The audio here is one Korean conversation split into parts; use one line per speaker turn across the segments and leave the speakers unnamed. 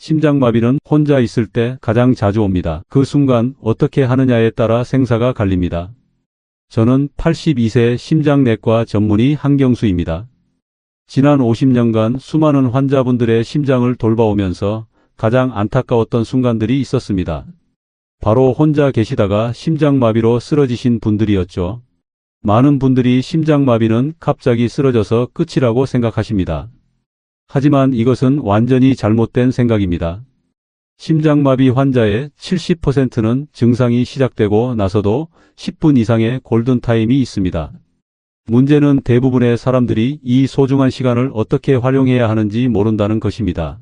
심장마비는 혼자 있을 때 가장 자주 옵니다. 그 순간 어떻게 하느냐에 따라 생사가 갈립니다. 저는 82세 심장내과 전문의 한경수입니다. 지난 50년간 수많은 환자분들의 심장을 돌봐오면서 가장 안타까웠던 순간들이 있었습니다. 바로 혼자 계시다가 심장마비로 쓰러지신 분들이었죠. 많은 분들이 심장마비는 갑자기 쓰러져서 끝이라고 생각하십니다. 하지만 이것은 완전히 잘못된 생각입니다. 심장마비 환자의 70%는 증상이 시작되고 나서도 10분 이상의 골든타임이 있습니다. 문제는 대부분의 사람들이 이 소중한 시간을 어떻게 활용해야 하는지 모른다는 것입니다.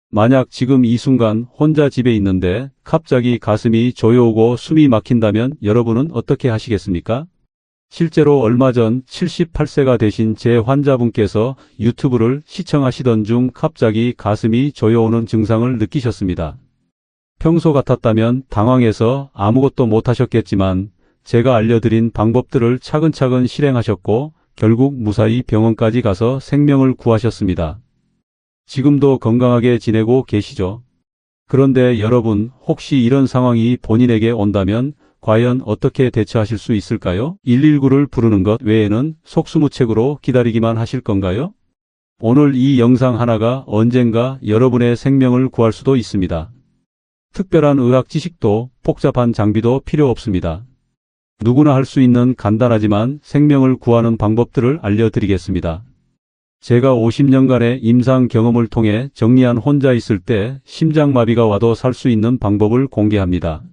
만약 지금 이 순간 혼자 집에 있는데 갑자기 가슴이 조여오고 숨이 막힌다면 여러분은 어떻게 하시겠습니까? 실제로 얼마 전 78세가 되신 제 환자분께서 유튜브를 시청하시던 중 갑자기 가슴이 조여오는 증상을 느끼셨습니다. 평소 같았다면 당황해서 아무것도 못하셨겠지만 제가 알려드린 방법들을 차근차근 실행하셨고 결국 무사히 병원까지 가서 생명을 구하셨습니다. 지금도 건강하게 지내고 계시죠? 그런데 여러분, 혹시 이런 상황이 본인에게 온다면 과연 어떻게 대처하실 수 있을까요? 119를 부르는 것 외에는 속수무책으로 기다리기만 하실 건가요? 오늘 이 영상 하나가 언젠가 여러분의 생명을 구할 수도 있습니다. 특별한 의학 지식도 복잡한 장비도 필요 없습니다. 누구나 할 수 있는 간단하지만 생명을 구하는 방법들을 알려드리겠습니다. 제가 50년간의 임상 경험을 통해 정리한 혼자 있을 때 심장마비가 와도 살 수 있는 방법을 공개합니다.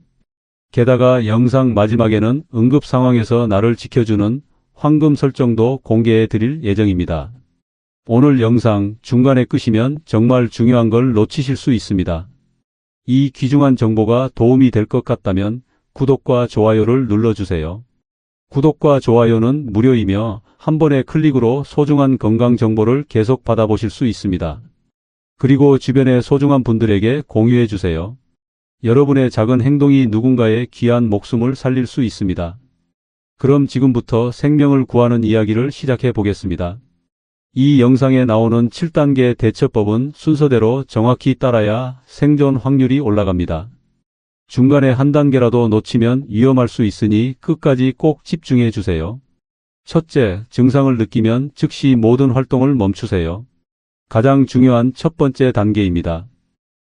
게다가 영상 마지막에는 응급 상황에서 나를 지켜주는 황금 설정도 공개해 드릴 예정입니다. 오늘 영상 중간에 끄시면 정말 중요한 걸 놓치실 수 있습니다. 이 귀중한 정보가 도움이 될 것 같다면 구독과 좋아요를 눌러주세요. 구독과 좋아요는 무료이며 한 번의 클릭으로 소중한 건강 정보를 계속 받아보실 수 있습니다. 그리고 주변의 소중한 분들에게 공유해 주세요. 여러분의 작은 행동이 누군가의 귀한 목숨을 살릴 수 있습니다. 그럼 지금부터 생명을 구하는 이야기를 시작해 보겠습니다. 이 영상에 나오는 7단계 대처법은 순서대로 정확히 따라야 생존 확률이 올라갑니다. 중간에 한 단계라도 놓치면 위험할 수 있으니 끝까지 꼭 집중해 주세요. 첫째, 증상을 느끼면 즉시 모든 활동을 멈추세요. 가장 중요한 첫 번째 단계입니다.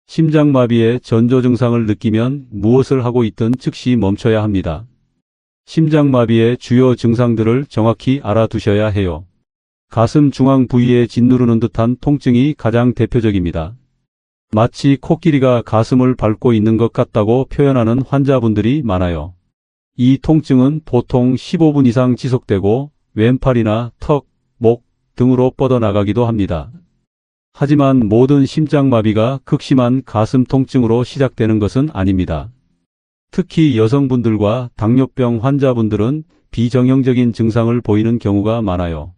심장마비의 전조 증상을 느끼면 무엇을 하고 있든 즉시 멈춰야 합니다. 심장마비의 주요 증상들을 정확히 알아두셔야 해요. 가슴 중앙 부위에 짓누르는 듯한 통증이 가장 대표적입니다. 마치 코끼리가 가슴을 밟고 있는 것 같다고 표현하는 환자분들이 많아요. 이 통증은 보통 15분 이상 지속되고 왼팔이나 턱, 목 등으로 뻗어나가기도 합니다. 하지만 모든 심장마비가 극심한 가슴 통증으로 시작되는 것은 아닙니다. 특히 여성분들과 당뇨병 환자분들은 비정형적인 증상을 보이는 경우가 많아요.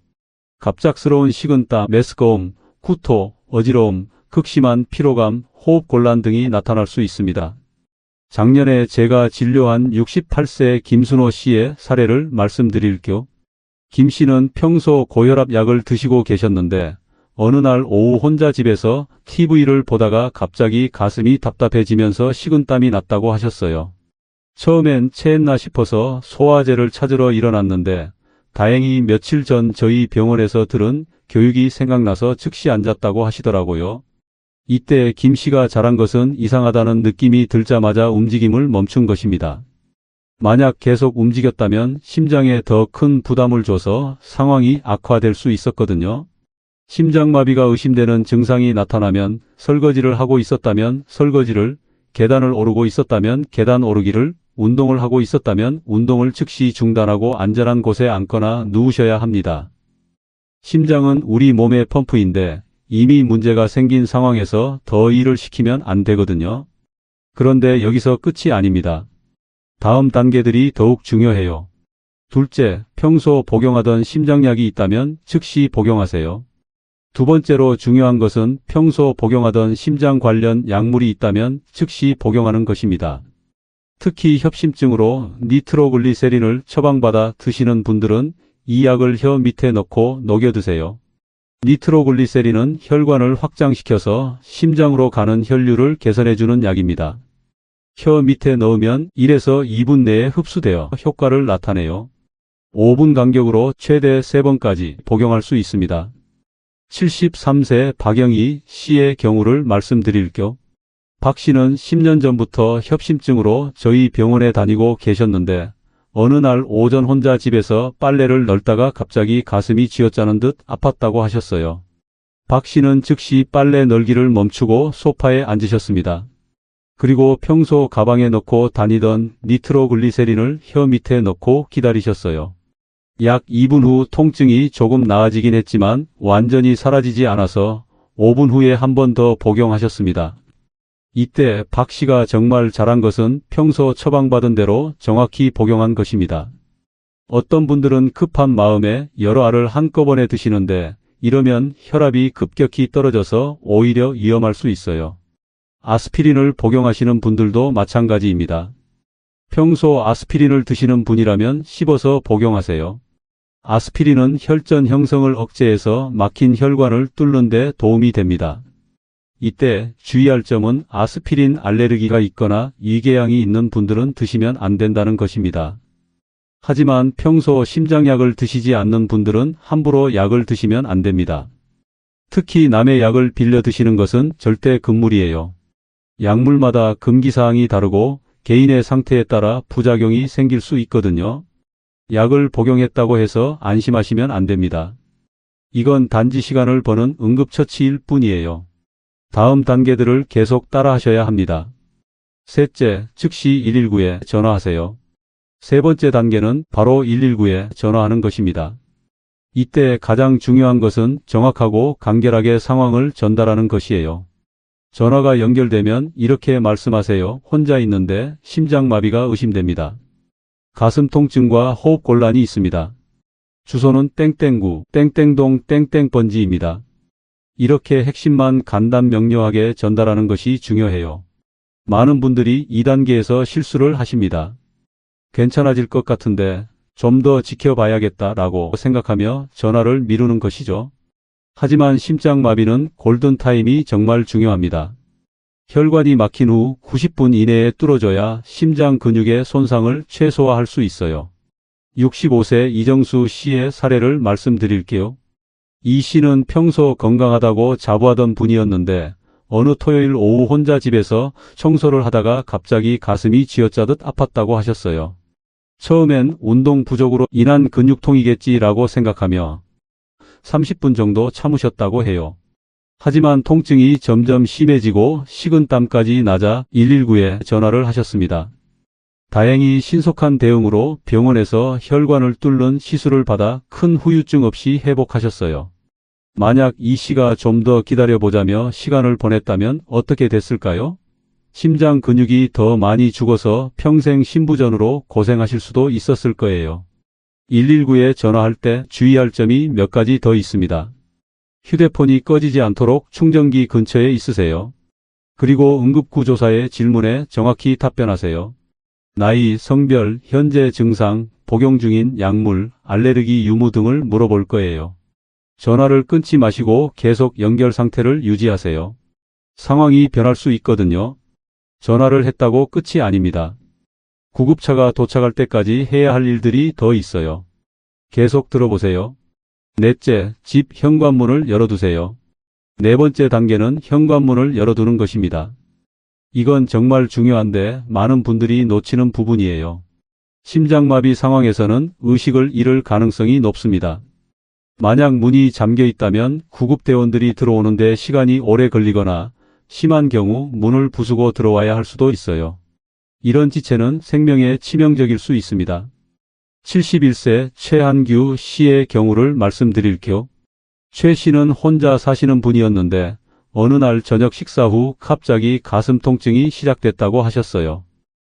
갑작스러운 식은땀, 메스꺼움, 구토, 어지러움, 극심한 피로감, 호흡곤란 등이 나타날 수 있습니다. 작년에 제가 진료한 68세 김순호 씨의 사례를 말씀드릴게요. 김 씨는 평소 고혈압 약을 드시고 계셨는데 어느 날 오후 혼자 집에서 TV를 보다가 갑자기 가슴이 답답해지면서 식은땀이 났다고 하셨어요. 처음엔 체했나 싶어서 소화제를 찾으러 일어났는데 다행히 며칠 전 저희 병원에서 들은 교육이 생각나서 즉시 앉았다고 하시더라고요. 이때 김 씨가 잘한 것은 이상하다는 느낌이 들자마자 움직임을 멈춘 것입니다. 만약 계속 움직였다면 심장에 더 큰 부담을 줘서 상황이 악화될 수 있었거든요. 심장마비가 의심되는 증상이 나타나면 설거지를 하고 있었다면 설거지를, 계단을 오르고 있었다면 계단 오르기를, 운동을 하고 있었다면 운동을 즉시 중단하고 안전한 곳에 앉거나 누우셔야 합니다. 심장은 우리 몸의 펌프인데 이미 문제가 생긴 상황에서 더 일을 시키면 안 되거든요. 그런데 여기서 끝이 아닙니다. 다음 단계들이 더욱 중요해요. 둘째, 평소 복용하던 심장약이 있다면 즉시 복용하세요. 두 번째로 중요한 것은 평소 복용하던 심장 관련 약물이 있다면 즉시 복용하는 것입니다. 특히 협심증으로 니트로글리세린을 처방받아 드시는 분들은 이 약을 혀 밑에 넣고 녹여 드세요. 니트로글리세린은 혈관을 확장시켜서 심장으로 가는 혈류를 개선해주는 약입니다. 혀 밑에 넣으면 1에서 2분 내에 흡수되어 효과를 나타내요. 5분 간격으로 최대 3번까지 복용할 수 있습니다. 73세 박영희 씨의 경우를 말씀드릴게요. 박 씨는 10년 전부터 협심증으로 저희 병원에 다니고 계셨는데 어느 날 오전 혼자 집에서 빨래를 널다가 갑자기 가슴이 쥐어짜는 듯 아팠다고 하셨어요. 박 씨는 즉시 빨래 널기를 멈추고 소파에 앉으셨습니다. 그리고 평소 가방에 넣고 다니던 니트로글리세린을 혀 밑에 넣고 기다리셨어요. 약 2분 후 통증이 조금 나아지긴 했지만 완전히 사라지지 않아서 5분 후에 한 번 더 복용하셨습니다. 이때 박 씨가 정말 잘한 것은 평소 처방받은 대로 정확히 복용한 것입니다. 어떤 분들은 급한 마음에 여러 알을 한꺼번에 드시는데 이러면 혈압이 급격히 떨어져서 오히려 위험할 수 있어요. 아스피린을 복용하시는 분들도 마찬가지입니다. 평소 아스피린을 드시는 분이라면 씹어서 복용하세요. 아스피린은 혈전 형성을 억제해서 막힌 혈관을 뚫는 데 도움이 됩니다. 이때 주의할 점은 아스피린 알레르기가 있거나 위궤양이 있는 분들은 드시면 안 된다는 것입니다. 하지만 평소 심장약을 드시지 않는 분들은 함부로 약을 드시면 안 됩니다. 특히 남의 약을 빌려 드시는 것은 절대 금물이에요. 약물마다 금기사항이 다르고 개인의 상태에 따라 부작용이 생길 수 있거든요. 약을 복용했다고 해서 안심하시면 안 됩니다. 이건 단지 시간을 버는 응급처치일 뿐이에요. 다음 단계들을 계속 따라 하셔야 합니다. 셋째, 즉시 119에 전화하세요. 세 번째 단계는 바로 119에 전화하는 것입니다. 이때 가장 중요한 것은 정확하고 간결하게 상황을 전달하는 것이에요. 전화가 연결되면 이렇게 말씀하세요. 혼자 있는데 심장마비가 의심됩니다. 가슴 통증과 호흡 곤란이 있습니다. 주소는 땡땡구, 땡땡동, 땡땡번지입니다. 이렇게 핵심만 간단 명료하게 전달하는 것이 중요해요. 많은 분들이 2단계에서 실수를 하십니다. 괜찮아질 것 같은데 좀 더 지켜봐야겠다라고 생각하며 전화를 미루는 것이죠. 하지만 심장마비는 골든타임이 정말 중요합니다. 혈관이 막힌 후 90분 이내에 뚫어져야 심장 근육의 손상을 최소화할 수 있어요. 65세 이정수 씨의 사례를 말씀드릴게요. 이 씨는 평소 건강하다고 자부하던 분이었는데 어느 토요일 오후 혼자 집에서 청소를 하다가 갑자기 가슴이 쥐어짜듯 아팠다고 하셨어요. 처음엔 운동 부족으로 인한 근육통이겠지라고 생각하며 30분 정도 참으셨다고 해요. 하지만 통증이 점점 심해지고 식은땀까지 나자 119에 전화를 하셨습니다. 다행히 신속한 대응으로 병원에서 혈관을 뚫는 시술을 받아 큰 후유증 없이 회복하셨어요. 만약 이 씨가 좀 더 기다려보자며 시간을 보냈다면 어떻게 됐을까요? 심장 근육이 더 많이 죽어서 평생 심부전으로 고생하실 수도 있었을 거예요. 119에 전화할 때 주의할 점이 몇 가지 더 있습니다. 휴대폰이 꺼지지 않도록 충전기 근처에 있으세요. 그리고 응급구조사의 질문에 정확히 답변하세요. 나이, 성별, 현재 증상, 복용 중인 약물, 알레르기 유무 등을 물어볼 거예요. 전화를 끊지 마시고 계속 연결 상태를 유지하세요. 상황이 변할 수 있거든요. 전화를 했다고 끝이 아닙니다. 구급차가 도착할 때까지 해야 할 일들이 더 있어요. 계속 들어보세요. 넷째, 집 현관문을 열어두세요. 네 번째 단계는 현관문을 열어두는 것입니다. 이건 정말 중요한데 많은 분들이 놓치는 부분이에요. 심장마비 상황에서는 의식을 잃을 가능성이 높습니다. 만약 문이 잠겨 있다면 구급대원들이 들어오는데 시간이 오래 걸리거나 심한 경우 문을 부수고 들어와야 할 수도 있어요. 이런 지체는 생명에 치명적일 수 있습니다. 71세 최한규 씨의 경우를 말씀드릴게요. 최 씨는 혼자 사시는 분이었는데 어느 날 저녁 식사 후 갑자기 가슴 통증이 시작됐다고 하셨어요.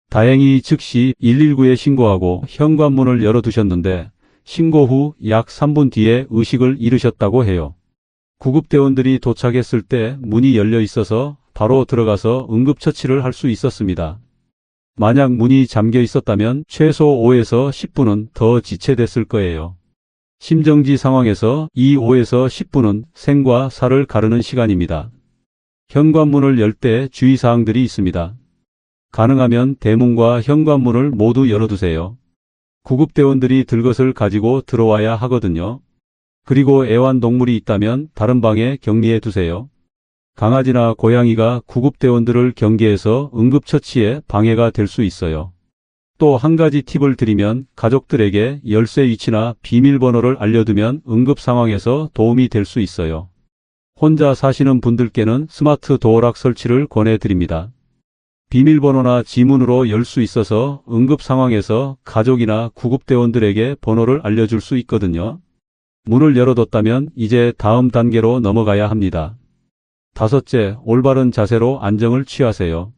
다행히 즉시 119에 신고하고 현관문을 열어두셨는데 신고 후 약 3분 뒤에 의식을 잃으셨다고 해요. 구급대원들이 도착했을 때 문이 열려 있어서 바로 들어가서 응급처치를 할 수 있었습니다. 만약 문이 잠겨 있었다면 최소 5에서 10분은 더 지체됐을 거예요. 심정지 상황에서 이 5에서 10분은 생과 사를 가르는 시간입니다. 현관문을 열 때 주의사항들이 있습니다. 가능하면 대문과 현관문을 모두 열어두세요. 구급대원들이 들 것을 가지고 들어와야 하거든요. 그리고 애완동물이 있다면 다른 방에 격리해 두세요. 강아지나 고양이가 구급대원들을 경계해서 응급처치에 방해가 될 수 있어요. 또 한 가지 팁을 드리면 가족들에게 열쇠 위치나 비밀번호를 알려두면 응급 상황에서 도움이 될 수 있어요. 혼자 사시는 분들께는 스마트 도어락 설치를 권해드립니다. 비밀번호나 지문으로 열 수 있어서 응급 상황에서 가족이나 구급대원들에게 번호를 알려줄 수 있거든요. 문을 열어뒀다면 이제 다음 단계로 넘어가야 합니다. 5째, 올바른 자세로 안정을 취하세요.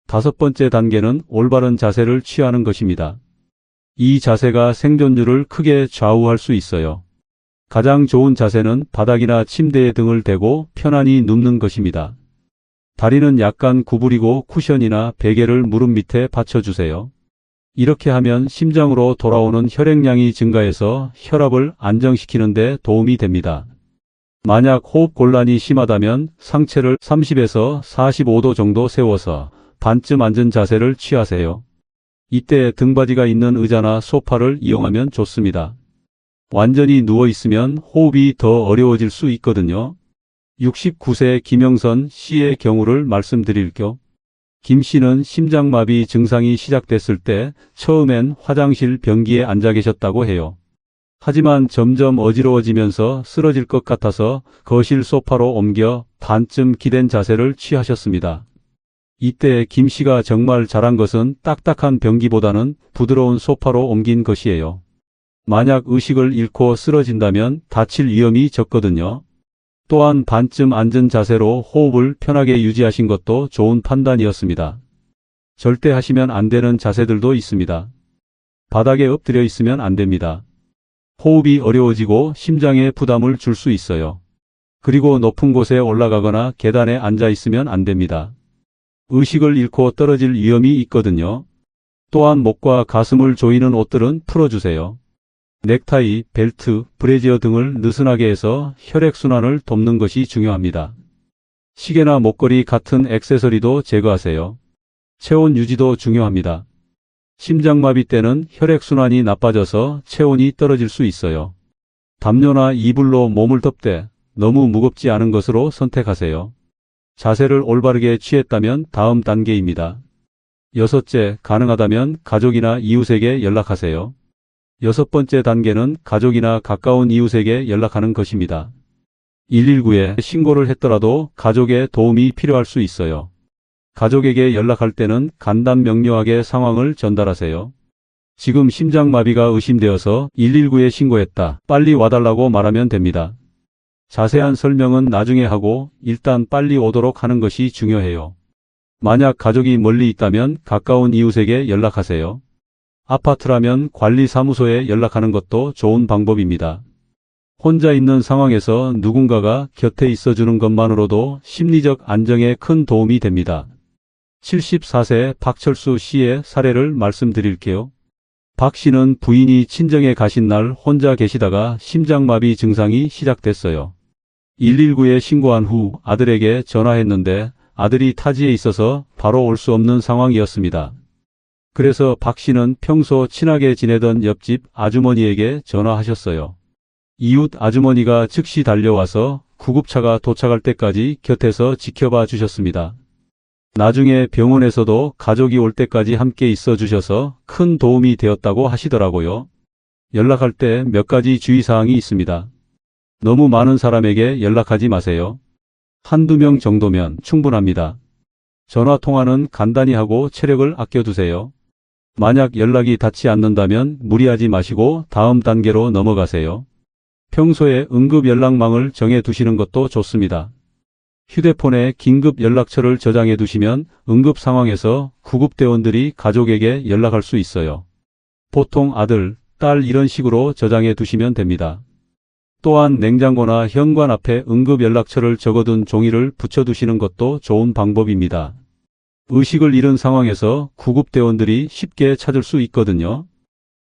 5번째 단계는 올바른 자세를 취하는 것입니다. 이 자세가 생존율을 크게 좌우할 수 있어요. 가장 좋은 자세는 바닥이나 침대에 등을 대고 편안히 눕는 것입니다. 다리는 약간 구부리고 쿠션이나 베개를 무릎 밑에 받쳐주세요. 이렇게 하면 심장으로 돌아오는 혈액량이 증가해서 혈압을 안정시키는 데 도움이 됩니다. 만약 호흡 곤란이 심하다면 상체를 30에서 45도 정도 세워서 반쯤 앉은 자세를 취하세요. 이때 등받이가 있는 의자나 소파를 이용하면 좋습니다. 완전히 누워 있으면 호흡이 더 어려워질 수 있거든요. 69세 김영선 씨의 경우를 말씀드릴게요. 김 씨는 심장마비 증상이 시작됐을 때 처음엔 화장실 변기에 앉아 계셨다고 해요. 하지만 점점 어지러워지면서 쓰러질 것 같아서 거실 소파로 옮겨 반쯤 기댄 자세를 취하셨습니다. 이때 김 씨가 정말 잘한 것은 딱딱한 변기보다는 부드러운 소파로 옮긴 것이에요. 만약 의식을 잃고 쓰러진다면 다칠 위험이 적거든요. 또한 반쯤 앉은 자세로 호흡을 편하게 유지하신 것도 좋은 판단이었습니다. 절대 하시면 안 되는 자세들도 있습니다. 바닥에 엎드려 있으면 안 됩니다. 호흡이 어려워지고 심장에 부담을 줄 수 있어요. 그리고 높은 곳에 올라가거나 계단에 앉아 있으면 안 됩니다. 의식을 잃고 떨어질 위험이 있거든요. 또한 목과 가슴을 조이는 옷들은 풀어주세요. 넥타이, 벨트, 브래지어 등을 느슨하게 해서 혈액순환을 돕는 것이 중요합니다. 시계나 목걸이 같은 액세서리도 제거하세요. 체온 유지도 중요합니다. 심장마비 때는 혈액순환이 나빠져서 체온이 떨어질 수 있어요. 담요나 이불로 몸을 덮되 너무 무겁지 않은 것으로 선택하세요. 자세를 올바르게 취했다면 다음 단계입니다. 6째, 가능하다면 가족이나 이웃에게 연락하세요. 6번째 단계는 가족이나 가까운 이웃에게 연락하는 것입니다. 119에 신고를 했더라도 가족의 도움이 필요할 수 있어요. 가족에게 연락할 때는 간단 명료하게 상황을 전달하세요. 지금 심장마비가 의심되어서 119에 신고했다. 빨리 와달라고 말하면 됩니다. 자세한 설명은 나중에 하고 일단 빨리 오도록 하는 것이 중요해요. 만약 가족이 멀리 있다면 가까운 이웃에게 연락하세요. 아파트라면 관리사무소에 연락하는 것도 좋은 방법입니다. 혼자 있는 상황에서 누군가가 곁에 있어주는 것만으로도 심리적 안정에 큰 도움이 됩니다. 74세 박철수 씨의 사례를 말씀드릴게요. 박 씨는 부인이 친정에 가신 날 혼자 계시다가 심장마비 증상이 시작됐어요. 119에 신고한 후 아들에게 전화했는데 아들이 타지에 있어서 바로 올 수 없는 상황이었습니다. 그래서 박 씨는 평소 친하게 지내던 옆집 아주머니에게 전화하셨어요. 이웃 아주머니가 즉시 달려와서 구급차가 도착할 때까지 곁에서 지켜봐 주셨습니다. 나중에 병원에서도 가족이 올 때까지 함께 있어 주셔서 큰 도움이 되었다고 하시더라고요. 연락할 때 몇 가지 주의사항이 있습니다. 너무 많은 사람에게 연락하지 마세요. 한두 명 정도면 충분합니다. 전화통화는 간단히 하고 체력을 아껴두세요. 만약 연락이 닿지 않는다면 무리하지 마시고 다음 단계로 넘어가세요. 평소에 응급 연락망을 정해 두시는 것도 좋습니다. 휴대폰에 긴급 연락처를 저장해 두시면 응급 상황에서 구급대원들이 가족에게 연락할 수 있어요. 보통 아들, 딸 이런 식으로 저장해 두시면 됩니다. 또한 냉장고나 현관 앞에 응급 연락처를 적어둔 종이를 붙여두시는 것도 좋은 방법입니다. 의식을 잃은 상황에서 구급대원들이 쉽게 찾을 수 있거든요.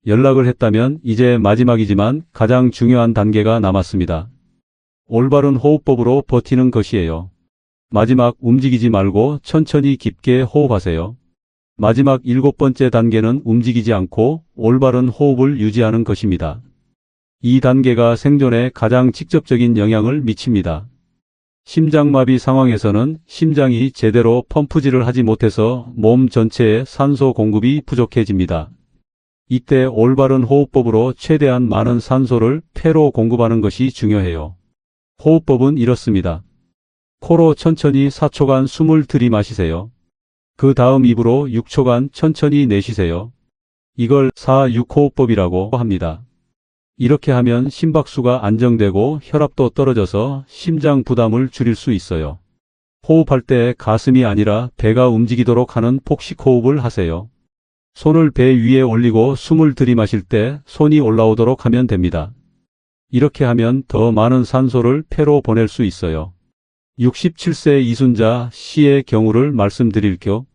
연락을 했다면 이제 마지막이지만 가장 중요한 단계가 남았습니다. 올바른 호흡법으로 버티는 것이에요. 마지막 움직이지 말고 천천히 깊게 호흡하세요. 마지막 7번째 단계는 움직이지 않고 올바른 호흡을 유지하는 것입니다. 이 단계가 생존에 가장 직접적인 영향을 미칩니다. 심장마비 상황에서는 심장이 제대로 펌프질을 하지 못해서 몸 전체에 산소 공급이 부족해집니다. 이때 올바른 호흡법으로 최대한 많은 산소를 폐로 공급하는 것이 중요해요. 호흡법은 이렇습니다. 코로 천천히 4초간 숨을 들이마시세요. 그 다음 입으로 6초간 천천히 내쉬세요. 이걸 4-6호흡법이라고 합니다. 이렇게 하면 심박수가 안정되고 혈압도 떨어져서 심장 부담을 줄일 수 있어요. 호흡할 때 가슴이 아니라 배가 움직이도록 하는 폭식 호흡을 하세요. 손을 배 위에 올리고 숨을 들이마실 때 손이 올라오도록 하면 됩니다. 이렇게 하면 더 많은 산소를 폐로 보낼 수 있어요. 67세 이순자 씨의 경우를 말씀드릴게요.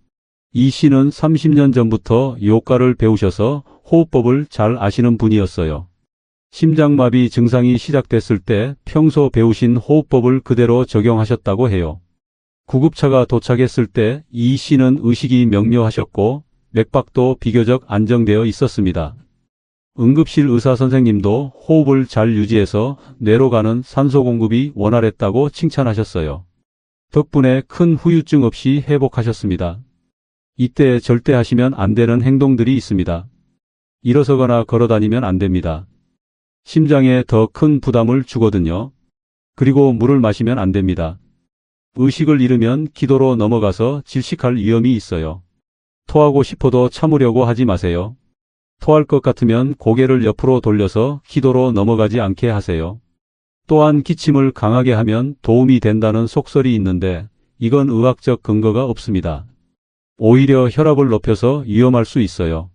이 씨는 30년 전부터 요가를 배우셔서 호흡법을 잘 아시는 분이었어요. 심장마비 증상이 시작됐을 때 평소 배우신 호흡법을 그대로 적용하셨다고 해요. 구급차가 도착했을 때 이 씨는 의식이 명료하셨고 맥박도 비교적 안정되어 있었습니다. 응급실 의사 선생님도 호흡을 잘 유지해서 뇌로 가는 산소 공급이 원활했다고 칭찬하셨어요. 덕분에 큰 후유증 없이 회복하셨습니다. 이때 절대 하시면 안 되는 행동들이 있습니다. 일어서거나 걸어다니면 안 됩니다. 심장에 더 큰 부담을 주거든요. 그리고 물을 마시면 안 됩니다. 의식을 잃으면 기도로 넘어가서 질식할 위험이 있어요. 토하고 싶어도 참으려고 하지 마세요. 토할 것 같으면 고개를 옆으로 돌려서 기도로 넘어가지 않게 하세요. 또한 기침을 강하게 하면 도움이 된다는 속설이 있는데 이건 의학적 근거가 없습니다. 오히려 혈압을 높여서 위험할 수 있어요.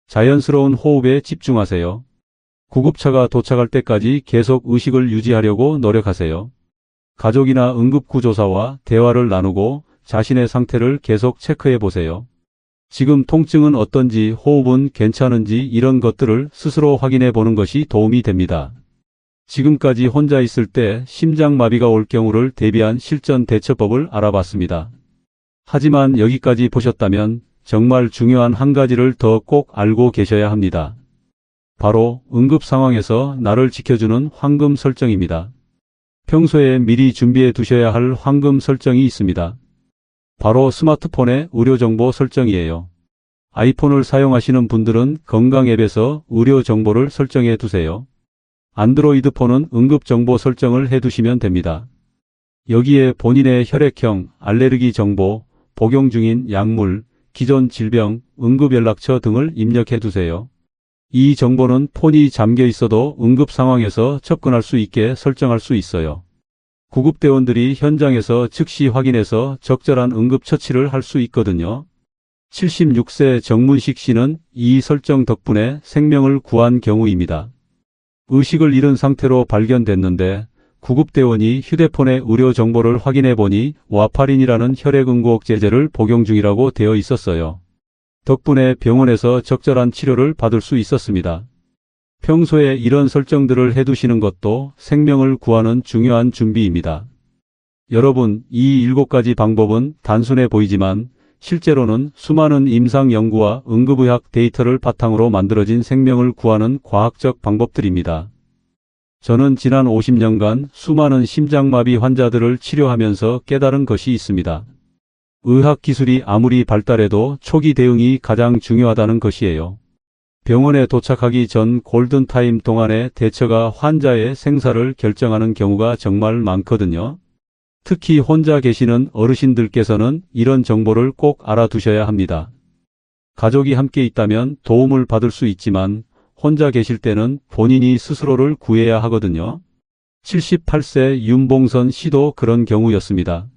자연스러운 호흡에 집중하세요. 구급차가 도착할 때까지 계속 의식을 유지하려고 노력하세요. 가족이나 응급구조사와 대화를 나누고 자신의 상태를 계속 체크해 보세요. 지금 통증은 어떤지, 호흡은 괜찮은지 이런 것들을 스스로 확인해 보는 것이 도움이 됩니다. 지금까지 혼자 있을 때 심장마비가 올 경우를 대비한 실전 대처법을 알아봤습니다. 하지만 여기까지 보셨다면 정말 중요한 한 가지를 더 꼭 알고 계셔야 합니다. 바로 응급 상황에서 나를 지켜주는 황금 설정입니다. 평소에 미리 준비해 두셔야 할 황금 설정이 있습니다. 바로 스마트폰의 의료정보 설정이에요. 아이폰을 사용하시는 분들은 건강 앱에서 의료 정보를 설정해 두세요. 안드로이드 폰은 응급정보 설정을 해 두시면 됩니다. 여기에 본인의 혈액형, 알레르기 정보, 복용 중인 약물, 기존 질병, 응급연락처 등을 입력해 두세요. 이 정보는 폰이 잠겨 있어도 응급 상황에서 접근할 수 있게 설정할 수 있어요. 구급대원들이 현장에서 즉시 확인해서 적절한 응급처치를 할 수 있거든요. 76세 정문식 씨는 이 설정 덕분에 생명을 구한 경우입니다. 의식을 잃은 상태로 발견됐는데 구급대원이 휴대폰의 의료 정보를 확인해 보니 와파린이라는 혈액응고억제제를 복용 중이라고 되어 있었어요. 덕분에 병원에서 적절한 치료를 받을 수 있었습니다. 평소에 이런 설정들을 해두시는 것도 생명을 구하는 중요한 준비입니다. 여러분, 이 7가지 방법은 단순해 보이지만 실제로는 수많은 임상 연구와 응급의학 데이터를 바탕으로 만들어진 생명을 구하는 과학적 방법들입니다. 저는 지난 50년간 수많은 심장마비 환자들을 치료하면서 깨달은 것이 있습니다. 의학 기술이 아무리 발달해도 초기 대응이 가장 중요하다는 것이에요. 병원에 도착하기 전 골든타임 동안의 대처가 환자의 생사를 결정하는 경우가 정말 많거든요. 특히 혼자 계시는 어르신들께서는 이런 정보를 꼭 알아두셔야 합니다. 가족이 함께 있다면 도움을 받을 수 있지만 혼자 계실 때는 본인이 스스로를 구해야 하거든요. 78세 윤봉선 씨도 그런 경우였습니다.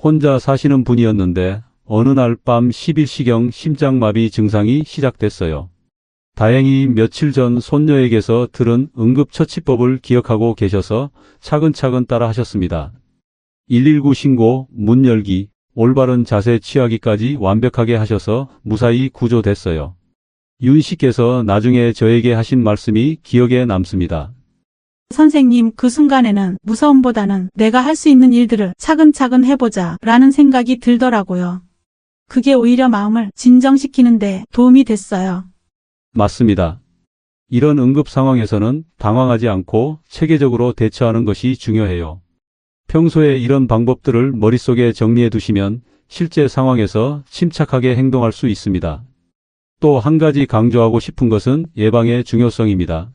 혼자 사시는 분이었는데 어느 날 밤 11시경 심장마비 증상이 시작됐어요. 다행히 며칠 전 손녀에게서 들은 응급처치법을 기억하고 계셔서 차근차근 따라 하셨습니다. 119 신고, 문 열기, 올바른 자세 취하기까지 완벽하게 하셔서 무사히 구조됐어요. 윤 씨께서 나중에 저에게 하신 말씀이 기억에 남습니다.
선생님, 그 순간에는 무서움보다는 내가 할 수 있는 일들을 차근차근 해보자 라는 생각이 들더라고요. 그게 오히려 마음을 진정시키는데 도움이 됐어요.
맞습니다. 이런 응급 상황에서는 당황하지 않고 체계적으로 대처하는 것이 중요해요. 평소에 이런 방법들을 머릿속에 정리해 두시면 실제 상황에서 침착하게 행동할 수 있습니다. 또 한 가지 강조하고 싶은 것은 예방의 중요성입니다.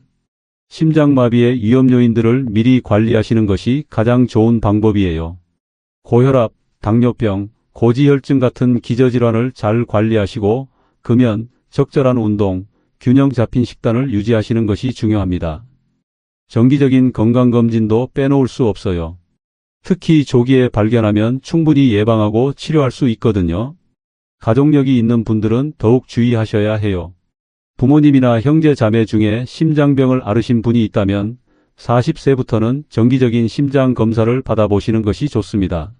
심장마비의 위험 요인들을 미리 관리하시는 것이 가장 좋은 방법이에요. 고혈압, 당뇨병, 고지혈증 같은 기저질환을 잘 관리하시고 금연, 적절한 운동, 균형 잡힌 식단을 유지하시는 것이 중요합니다. 정기적인 건강검진도 빼놓을 수 없어요. 특히 조기에 발견하면 충분히 예방하고 치료할 수 있거든요. 가족력이 있는 분들은 더욱 주의하셔야 해요. 부모님이나 형제 자매 중에 심장병을 앓으신 분이 있다면 40세부터는 정기적인 심장 검사를 받아보시는 것이 좋습니다.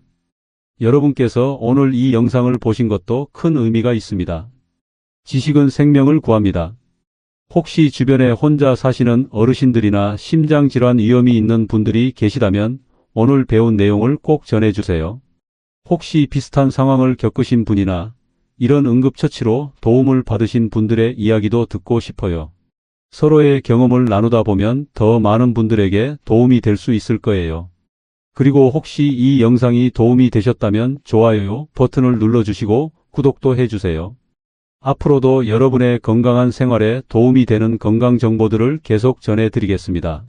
여러분께서 오늘 이 영상을 보신 것도 큰 의미가 있습니다. 지식은 생명을 구합니다. 혹시 주변에 혼자 사시는 어르신들이나 심장질환 위험이 있는 분들이 계시다면 오늘 배운 내용을 꼭 전해주세요. 혹시 비슷한 상황을 겪으신 분이나 이런 응급처치로 도움을 받으신 분들의 이야기도 듣고 싶어요. 서로의 경험을 나누다 보면 더 많은 분들에게 도움이 될 수 있을 거예요. 그리고 혹시 이 영상이 도움이 되셨다면 좋아요 버튼을 눌러주시고 구독도 해주세요. 앞으로도 여러분의 건강한 생활에 도움이 되는 건강 정보들을 계속 전해드리겠습니다.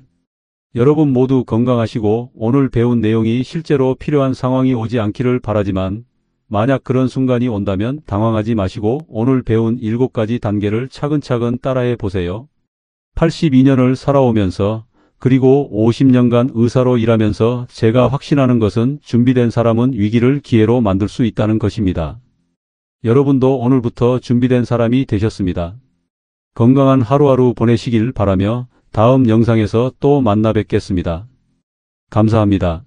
여러분 모두 건강하시고 오늘 배운 내용이 실제로 필요한 상황이 오지 않기를 바라지만 만약 그런 순간이 온다면 당황하지 마시고 오늘 배운 7가지 단계를 차근차근 따라해 보세요. 82년을 살아오면서 그리고 50년간 의사로 일하면서 제가 확신하는 것은 준비된 사람은 위기를 기회로 만들 수 있다는 것입니다. 여러분도 오늘부터 준비된 사람이 되셨습니다. 건강한 하루하루 보내시길 바라며 다음 영상에서 또 만나 뵙겠습니다. 감사합니다.